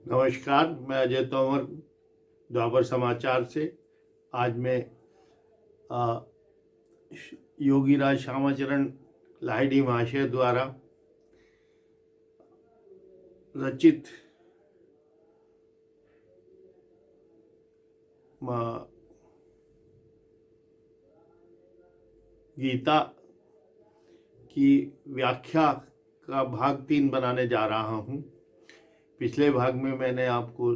नमस्कार, मैं अजय तोमर द्वापर समाचार से। आज मैं योगीराज श्यामाचरण लाहिड़ी महाशय द्वारा रचित गीता की व्याख्या का भाग 3 बनाने जा रहा हूँ। पिछले भाग में मैंने आपको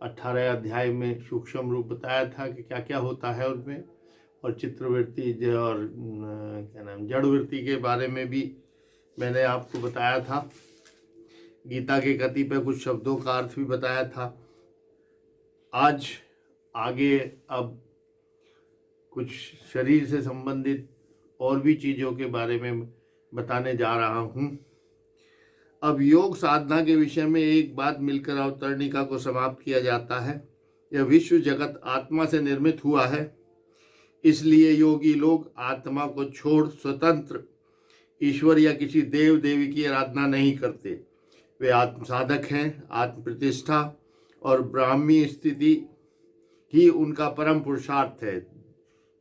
18 अध्याय में सूक्ष्म रूप बताया था कि क्या क्या होता है उनमें, और चित्रवृत्ति और जड़ वृत्ति के बारे में भी मैंने आपको बताया था। गीता के कतिपय कुछ शब्दों का अर्थ भी बताया था। आज आगे अब कुछ शरीर से संबंधित और भी चीज़ों के बारे में बताने जा रहा हूँ। अब योग साधना के विषय में एक बात मिलकर अवतरणिका को समाप्त किया जाता है। यह विश्व जगत आत्मा से निर्मित हुआ है, इसलिए योगी लोग आत्मा को छोड़ स्वतंत्र ईश्वर या किसी देव देवी की आराधना नहीं करते। वे आत्म साधक हैं। आत्म प्रतिष्ठा और ब्राह्मी स्थिति ही उनका परम पुरुषार्थ है।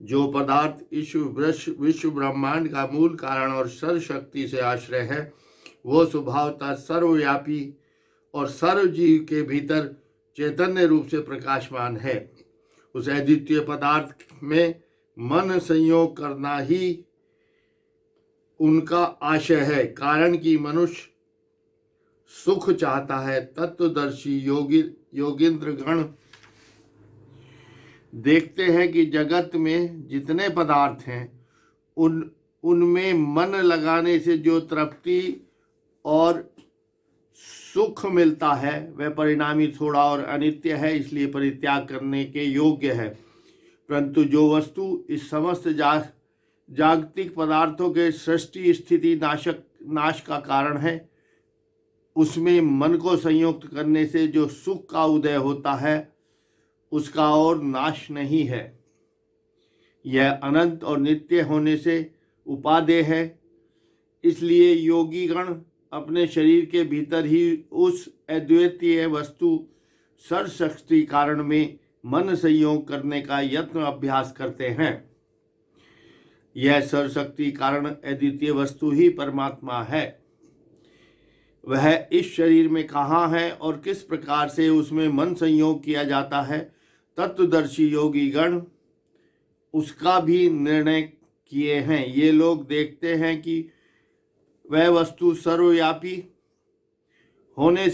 जो पदार्थ विश्व ब्रह्मांड का मूल कारण और सर्वशक्ति से आश्रय है, वो स्वभावतः सर्वव्यापी और सर्व जीव के भीतर चैतन्य रूप से प्रकाशमान है। उस अद्वितीय पदार्थ में मन संयोग करना ही उनका आशय है। कारण कि मनुष्य सुख चाहता है। तत्वदर्शी योगींद्र गण देखते हैं कि जगत में जितने पदार्थ हैं उनमें मन लगाने से जो तृप्ति और सुख मिलता है वह परिणामी थोड़ा और अनित्य है, इसलिए परित्याग करने के योग्य है। परंतु जो वस्तु इस समस्त जागतिक पदार्थों के सृष्टि स्थिति नाश का कारण है, उसमें मन को संयुक्त करने से जो सुख का उदय होता है उसका और नाश नहीं है। यह अनंत और नित्य होने से उपादेय है। इसलिए योगीगण अपने शरीर के भीतर ही उस अद्वितीय वस्तु सर्वशक्ति कारण में मन संयोग करने का यत्न अभ्यास करते हैं। यह सर्वशक्ति कारण अद्वितीय वस्तु ही परमात्मा है। वह इस शरीर में कहाँ है और किस प्रकार से उसमें मन संयोग किया जाता है, तत्वदर्शी योगी गण उसका भी निर्णय किए हैं। ये लोग देखते हैं कि वह वस्तु सर्वव्यापी होने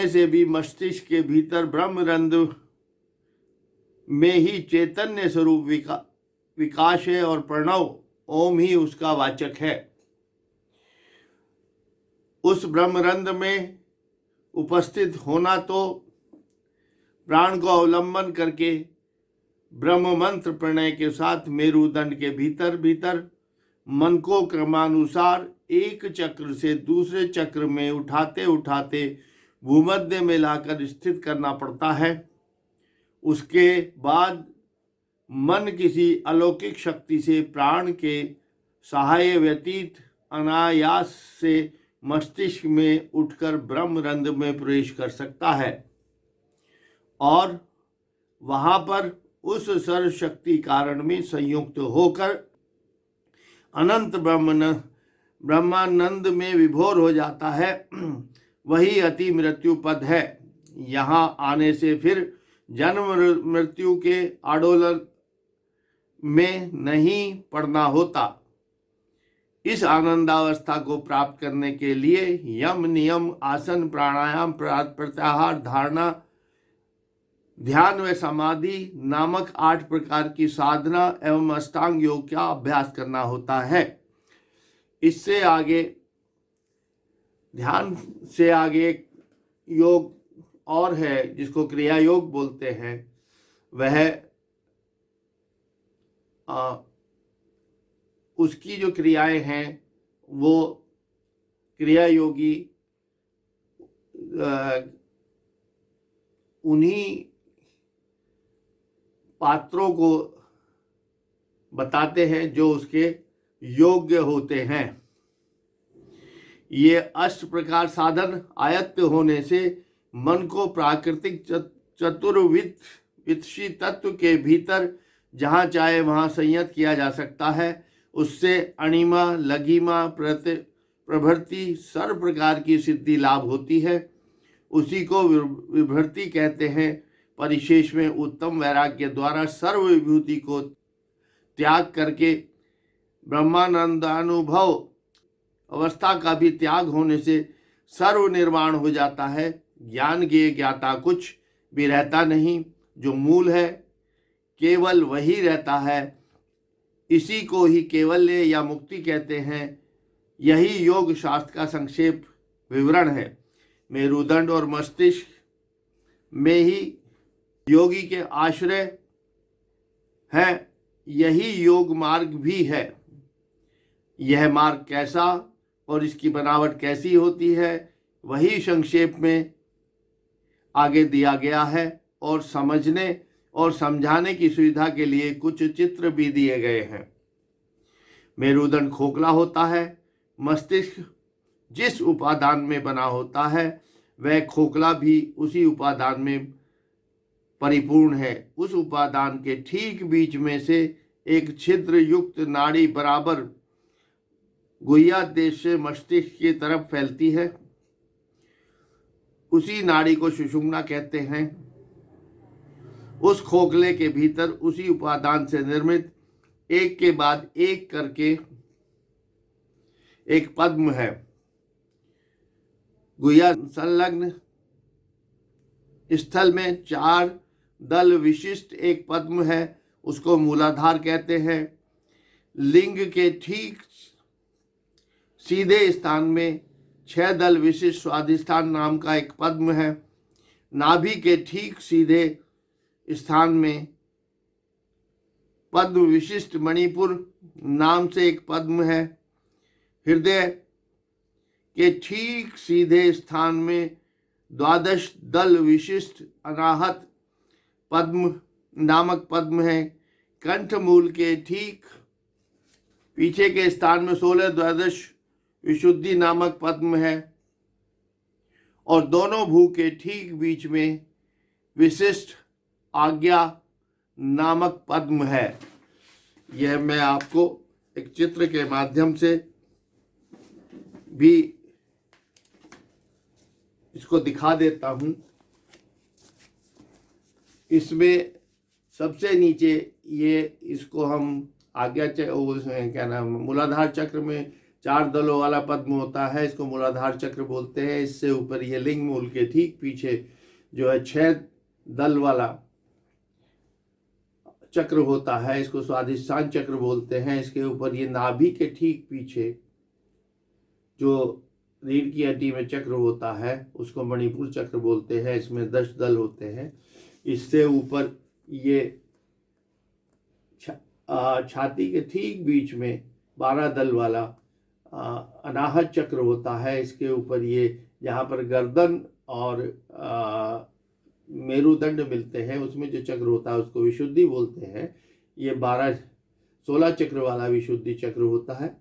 से भी मस्तिष्क के भीतर ब्रह्मरंध्र में ही चैतन्य स्वरूप विकास है और प्रणव ओम ही उसका वाचक है। उस ब्रह्मरंध्र में उपस्थित होना तो प्राण को अवलंबन करके ब्रह्म मंत्र प्रणय के साथ मेरुदंड के भीतर मन को क्रमानुसार एक चक्र से दूसरे चक्र में उठाते उठाते भूमध्य में लाकर स्थित करना पड़ता है। उसके बाद मन किसी अलौकिक शक्ति से प्राण के सहाय व्यतीत अनायास से मस्तिष्क में उठकर ब्रह्मरंध्र में प्रवेश कर सकता है और वहां पर उस सर्वशक्ति कारण में संयुक्त होकर अनंत ब्रह्मानंद में विभोर हो जाता है। वही अति मृत्यु पद है। यहाँ आने से फिर जन्म मृत्यु के आडोलन में नहीं पड़ना होता। इस आनंदावस्था को प्राप्त करने के लिए यम नियम आसन प्राणायाम प्रत्याहार धारणा ध्यान व समाधि नामक 8 प्रकार की साधना एवं अष्टांग योग का अभ्यास करना होता है। इससे आगे ध्यान से आगे एक योग और है जिसको क्रिया योग बोलते हैं। वह उसकी जो क्रियाएं हैं वो क्रिया योगी उन्हीं पात्रों को बताते हैं जो उसके योग्य होते हैं। ये अष्ट प्रकार साधन आयत्त होने से मन को प्राकृतिक चतुर्विधि तत्व के भीतर जहाँ चाहे वहाँ संयत किया जा सकता है। उससे अणिमा, लघिमा, प्रभृति सर्व प्रकार की सिद्धि लाभ होती है। उसी को विभृति कहते हैं। परिशेष में उत्तम वैराग्य द्वारा सर्व विभूति को त्याग करके ब्रह्मानंदानुभव अवस्था का भी त्याग होने से सर्व निर्माण हो जाता है। ज्ञान ज्ञेय ज्ञाता कुछ भी रहता नहीं, जो मूल है केवल वही रहता है। इसी को ही केवल्य या मुक्ति कहते हैं। यही योग शास्त्र का संक्षेप विवरण है। मेरुदंड और मस्तिष्क में ही योगी के आश्रय है। यही योग मार्ग भी है। यह मार्ग कैसा और इसकी बनावट कैसी होती है, वही संक्षेप में आगे दिया गया है। और समझने और समझाने की सुविधा के लिए कुछ चित्र भी दिए गए हैं। मेरुदंड खोखला होता है। मस्तिष्क जिस उपादान में बना होता है वह खोखला भी उसी उपादान में परिपूर्ण है। उस उपादान के ठीक बीच में से एक छिद्र युक्त नाड़ी बराबर गुह्यादेश से मस्तिष्क की तरफ फैलती है। उसी नाड़ी को सुषुम्ना कहते हैं। उस खोखले के भीतर उसी उपादान से निर्मित एक के बाद एक करके एक पद्म है। गुह्या संलग्न स्थल में 4 दल विशिष्ट एक पद्म है, उसको मूलाधार कहते हैं। लिंग के ठीक सीधे स्थान में 6 दल विशिष्ट स्वाधिष्ठान नाम का एक पद्म है। नाभि के ठीक सीधे स्थान में पद्म विशिष्ट मणिपुर नाम से एक पद्म है। हृदय के ठीक सीधे स्थान में 12 दल विशिष्ट अनाहत पद्म नामक पद्म है। कंठ मूल के ठीक पीछे के स्थान में 16 द्वादश विशुद्धि नामक पद्म है। और दोनों भू के ठीक बीच में विशिष्ट आज्ञा नामक पद्म है। यह मैं आपको एक चित्र के माध्यम से भी इसको दिखा देता हूं। इसमें सबसे नीचे ये इसको हम आज्ञा क्या नाम मूलाधार चक्र में 4 दलों वाला पद्म होता है, इसको मूलाधार चक्र बोलते हैं। इससे ऊपर ये लिंग मूल के ठीक पीछे जो है 6 दल वाला चक्र होता है, इसको स्वाधिष्ठान चक्र बोलते हैं। इसके ऊपर ये नाभि के ठीक पीछे जो रीढ़ की हड्डी में चक्र होता है उसको मणिपुर चक्र बोलते हैं। इसमें 10 दल होते हैं। इससे ऊपर ये छाती के ठीक बीच में 12 दल वाला अनाहत चक्र होता है। इसके ऊपर ये जहाँ पर गर्दन और मेरुदंड मिलते हैं उसमें जो चक्र होता है उसको विशुद्धि बोलते हैं। ये 16 चक्र वाला विशुद्धि चक्र होता है।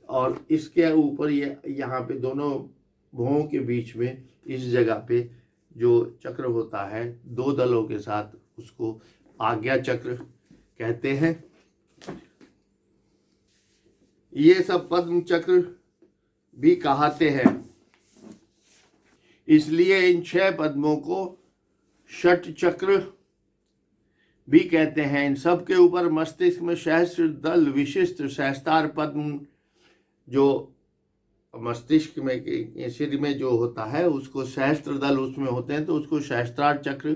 और इसके ऊपर ये यहाँ पे दोनों भुवों के बीच में इस जगह पे जो चक्र होता है 2 दलों के साथ, उसको आज्ञा चक्र कहते हैं। ये सब पद्म चक्र भी कहाते हैं। इसलिए इन 6 पद्मों को षट चक्र भी कहते हैं। इन सब के ऊपर मस्तिष्क में सहस्त्र दल विशिष्ट सहस्त्रार पद्म जो मस्तिष्क में सिर में जो होता है उसको सहस्त्र दल उसमें होते हैं, तो उसको सहस्त्रार चक्र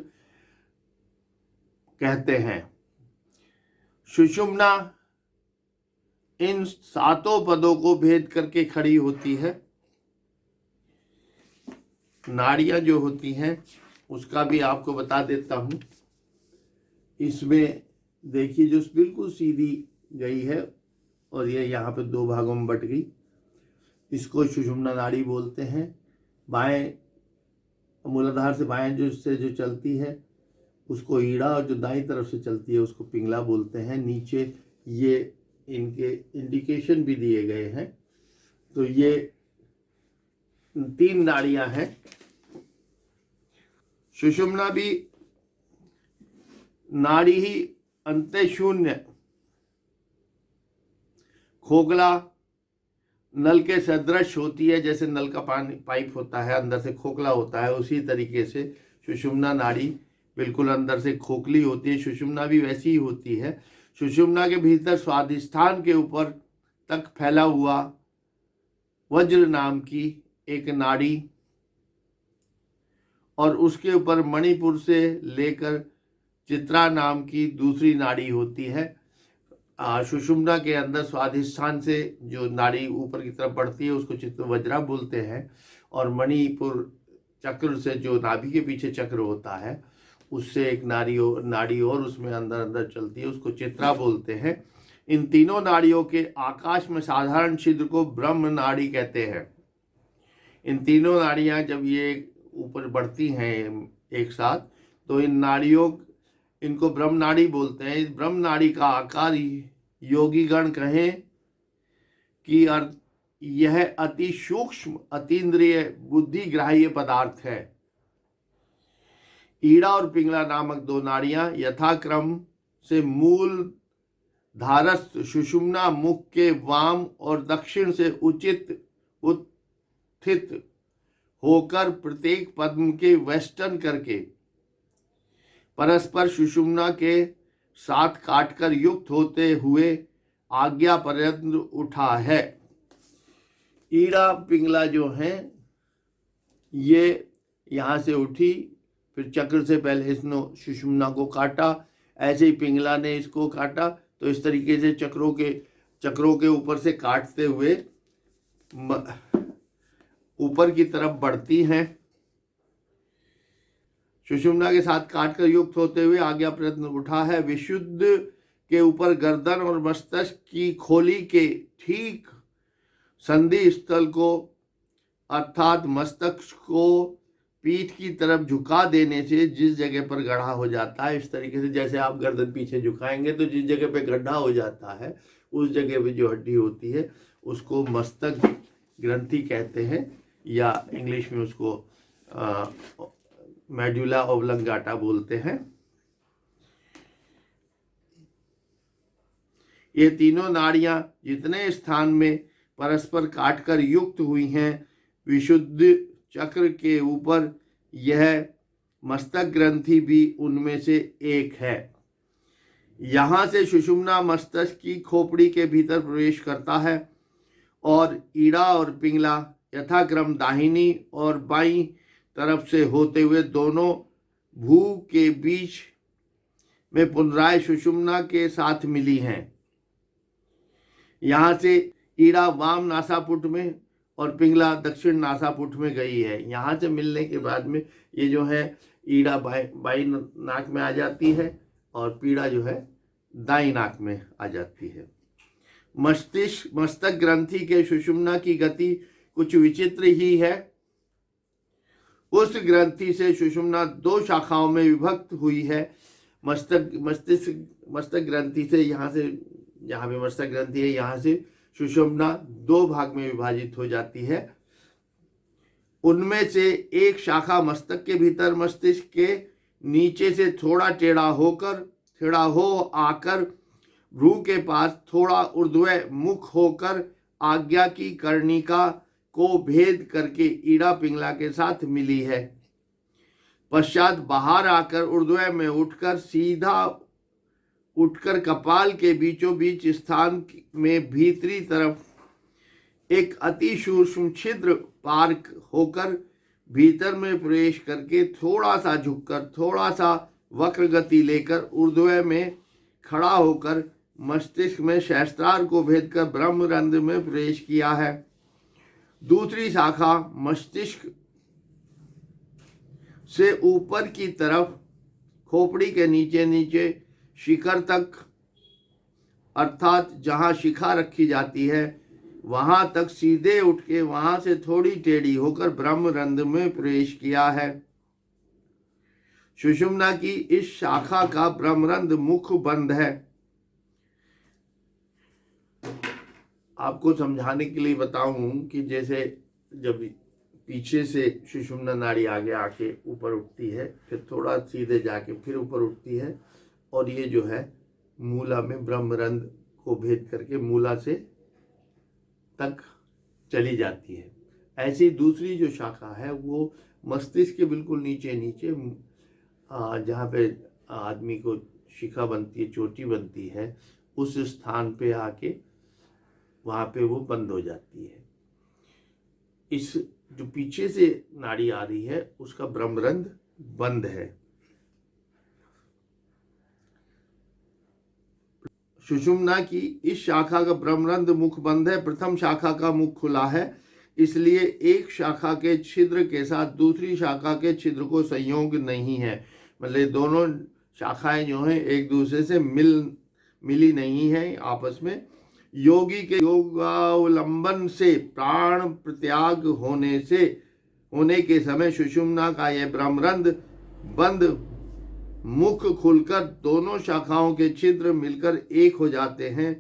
कहते हैं। सुषुम्ना इन 7 पदों को भेद करके खड़ी होती है। नाड़ियां जो होती हैं उसका भी आपको बता देता हूं। इसमें देखिए जो बिल्कुल सीधी गई है और ये यहाँ पे 2 भागों में बट गई, इसको सुषुम्ना नाड़ी बोलते हैं। बाएं मूलाधार से बाएं जो चलती है उसको ईड़ा, और जो दाईं तरफ से चलती है उसको पिंगला बोलते हैं। नीचे ये इनके इंडिकेशन भी दिए गए हैं तो ये 3 नाड़ियां हैं। सुषुम्ना भी नाड़ी ही अंतःशून्य खोखला नल के सदृश होती है। जैसे नल का पानी पाइप होता है अंदर से खोखला होता है, उसी तरीके से सुषुम्ना नाड़ी बिल्कुल अंदर से खोखली होती है। सुषुम्ना भी वैसी ही होती है। सुषुम्ना के भीतर स्वादिष्ठान के ऊपर तक फैला हुआ वज्र नाम की एक नाड़ी और उसके ऊपर मणिपुर से लेकर चित्रा नाम की दूसरी नाड़ी होती है। सुषुम्ना के अंदर स्वादिष्ठान से जो नाड़ी ऊपर की तरफ बढ़ती है उसको चित्र वज्रा बोलते हैं, और मणिपुर चक्र से जो नाभि के पीछे चक्र होता है उससे एक नाड़ी और उसमें अंदर अंदर चलती है, उसको चित्रा बोलते हैं। इन तीनों नाड़ियों के आकाश में साधारण छिद्र को ब्रह्म नाड़ी कहते हैं। इन तीनों नाड़ियां जब ये ऊपर बढ़ती हैं एक साथ, तो इनको ब्रह्म नाड़ी बोलते हैं। इस ब्रह्म नाड़ी का आकार योगीगण कहें कि यह अति सूक्ष्म अतीन्द्रिय बुद्धिग्राह्य पदार्थ है। ईड़ा और पिंगला नामक 2 नाड़ियां यथाक्रम से मूल धारस्थ सुषुम्ना मुख के वाम और दक्षिण से उत्थित होकर प्रत्येक पद्म के वेष्टन करके परस्पर सुषुम्ना के साथ काटकर युक्त होते हुए आज्ञा पर्यंत उठा है। ईड़ा पिंगला जो हैं ये यहाँ से उठी, फिर चक्र से पहले इसने सुषुम्ना को काटा, ऐसे ही पिंगला ने इसको काटा। तो इस तरीके से चक्रों के ऊपर से काटते हुए ऊपर की तरफ बढ़ती हैं। सुषुम्ना के साथ काटकर युक्त होते हुए आज्ञा प्रयत्न उठा है। विशुद्ध के ऊपर गर्दन और मस्तक की खोली के ठीक संधि स्थल को अर्थात मस्तक को पीठ की तरफ झुका देने से जिस जगह पर गड्ढा हो जाता है, इस तरीके से जैसे आप गर्दन पीछे झुकाएंगे तो जिस जगह पे गड्ढा हो जाता है उस जगह पे जो हड्डी होती है उसको मस्तक ग्रंथि कहते हैं, या इंग्लिश में उसको मेडुला ओब्लंगाटा बोलते हैं। ये तीनों नाड़ियां जितने स्थान में परस्पर काटकर युक्त हुई हैं, विशुद्ध चक्र के ऊपर यह मस्तक ग्रंथि भी उनमें से एक है। यहाँ से सुषुम्ना मस्तक की खोपड़ी के भीतर प्रवेश करता है और ईड़ा और पिंगला यथाक्रम दाहिनी और बाईं तरफ से होते हुए दोनों भू के बीच में पुनराय सुषुम्ना के साथ मिली हैं। यहाँ से ईड़ा वाम नासापुट में और पिंगला दक्षिण नासापुट में गई है। यहाँ से मिलने के बाद में ये जो है ईड़ा बाई नाक में आ जाती है और पीड़ा जो है दाई नाक में आ जाती है। मस्तक ग्रंथि के सुषुम्ना की गति कुछ विचित्र ही है। उस ग्रंथि से सुषुम्ना 2 शाखाओं में विभक्त हुई है। मस्तक ग्रंथि से यहाँ पे मस्तक ग्रंथि है, यहाँ से सुषुम्ना 2 भाग में विभाजित हो जाती है। उनमें से एक शाखा मस्तक के भीतर मस्तिष्क के नीचे से थोड़ा टेढ़ा हो आकर भ्रू के पास थोड़ा ऊर्ध्व मुख होकर आज्ञा की कर्णिका को भेद करके ईड़ा पिंगला के साथ मिली है। पश्चात बाहर आकर ऊर्ध्व में उठकर कपाल के बीचों बीच स्थान में भीतरी तरफ एक अति सूक्ष्म छिद्र पार होकर भीतर में प्रवेश करके थोड़ा सा झुककर थोड़ा सा वक्र गति लेकर ऊर्ध्व में खड़ा होकर मस्तिष्क में सहस्त्रार को भेद कर ब्रह्मरंध्र में प्रवेश किया है। दूसरी शाखा मस्तिष्क से ऊपर की तरफ खोपड़ी के नीचे शिखर तक, अर्थात जहां शिखा रखी जाती है वहां तक सीधे उठ के वहां से थोड़ी टेढ़ी होकर ब्रह्मरंध्र में प्रवेश किया है। सुषुम्ना की इस शाखा का ब्रह्मरंध्र मुख बंद है। आपको समझाने के लिए बताऊं कि जैसे जब पीछे से सुषुम्ना नाड़ी आगे आके ऊपर उठती है, फिर थोड़ा सीधे जाके फिर ऊपर उठती है, और ये जो है मूला में ब्रह्मरंध्र को भेद करके मूला से तक चली जाती है। ऐसी दूसरी जो शाखा है वो मस्तिष्क के बिल्कुल नीचे नीचे जहाँ पे आदमी को शिखा बनती है, चोटी बनती है, उस स्थान पे आके वहाँ पे वो बंद हो जाती है। इस जो पीछे से नाड़ी आ रही है उसका ब्रह्मरंध्र बंद है। सुषुम्ना की इस शाखा का ब्रह्मरंध्र मुख बंद है, प्रथम शाखा का मुख खुला है, इसलिए एक शाखा के छिद्र के साथ दूसरी शाखा के छिद्र को संयोग नहीं है। मतलब दोनों शाखाएं जो हैं एक दूसरे से मिली नहीं है आपस में। योगी के योगावलंबन से प्राण प्रत्याग होने के समय सुषुम्ना का यह ब्रह्मरंध्र बंद मुख खुलकर दोनों शाखाओं के छिद्र मिलकर एक हो जाते हैं।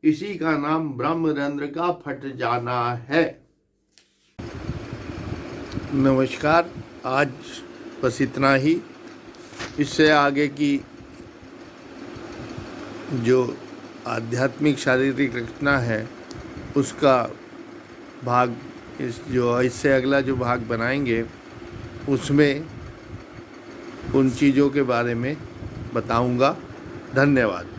इसी का नाम ब्रह्मरंध्र का फट जाना है। नमस्कार, आज बस इतना ही। इससे आगे की जो आध्यात्मिक शारीरिक रचना है उसका भाग इससे अगला जो भाग बनाएंगे उसमें उन चीज़ों के बारे में बताऊंगा। धन्यवाद।